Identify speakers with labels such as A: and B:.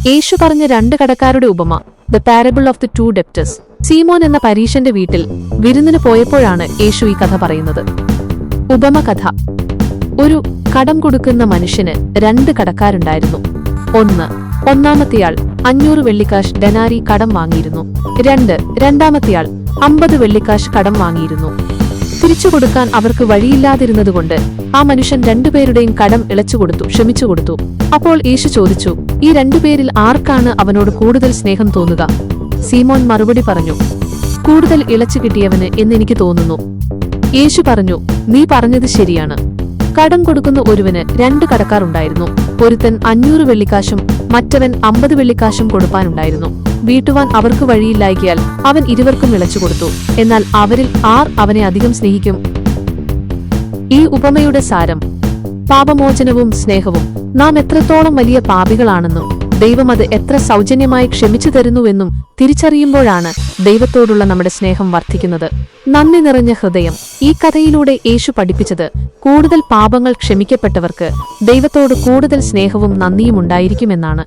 A: യേശു പറഞ്ഞ രണ്ട് കടക്കാരുടെ ഉപമ, the parable of the two debtors. സീമോൻ എന്ന പരീശന്റെ വീട്ടിൽ വിരുന്നിന് പോയപ്പോഴാണ് യേശു ഈ കഥ പറയുന്നത്. ഉപമ കഥ. ഒരു കടം കൊടുക്കുന്ന മനുഷ്യന് രണ്ട് കടക്കാരുണ്ടായിരുന്നു. ഒന്നാമത്തെയാൾ 500 വെള്ളിക്കാശ് ഡെനാരി കടം വാങ്ങിയിരുന്നു. രണ്ടാമത്തെയാൾ 50 വെള്ളിക്കാശ് കടം വാങ്ങിയിരുന്നു. തിരിച്ചു കൊടുക്കാൻ അവർക്ക് വഴിയില്ലാതിരുന്നതുകൊണ്ട് ആ മനുഷ്യൻ രണ്ടുപേരുടെയും കടം ക്ഷമിച്ചുകൊടുത്തു. അപ്പോൾ യേശു ചോദിച്ചു, ഈ രണ്ടുപേരിൽ ആർക്കാണ് അവനോട് കൂടുതൽ സ്നേഹം തോന്നുക? സീമോൻ മറുപടി പറഞ്ഞു, കൂടുതൽ ഇളച്ചു കിട്ടിയവന് എന്നെനിക്ക് തോന്നുന്നു. യേശു പറഞ്ഞു, നീ പറഞ്ഞത് ശരിയാണ്. കടം കൊടുക്കുന്ന ഒരുവന് രണ്ട് കടക്കാർ ഉണ്ടായിരുന്നു. ഒരുത്തൻ 500 വെള്ളിക്കാശും മറ്റവൻ 50 വെള്ളിക്കാശും കൊടുപ്പാനുണ്ടായിരുന്നു. വീട്ടുവാൻ അവർക്ക് വഴിയില്ലായ്കയാൽ അവൻ ഇരുവർക്കും ഇളച്ചു കൊടുത്തു. എന്നാൽ അവരിൽ ആർ അവനെ അധികം സ്നേഹിക്കും? ഈ ഉപമയുടെ സാരം, പാപമോചനവും സ്നേഹവും. നാം എത്രത്തോളം വലിയ പാപികളാണെന്നും ദൈവം അത് എത്ര സൗജന്യമായി ക്ഷമിച്ചു തരുന്നുവെന്നും തിരിച്ചറിയുമ്പോഴാണ് ദൈവത്തോടുള്ള നമ്മുടെ സ്നേഹം വർദ്ധിക്കുന്നത്. നന്ദി നിറഞ്ഞ ഹൃദയം. ഈ കഥയിലൂടെ യേശു പഠിപ്പിച്ചത്, കൂടുതൽ പാപങ്ങൾ ക്ഷമിക്കപ്പെട്ടവർക്ക് ദൈവത്തോട് കൂടുതൽ സ്നേഹവും നന്ദിയും ഉണ്ടായിരിക്കുമെന്നാണ്.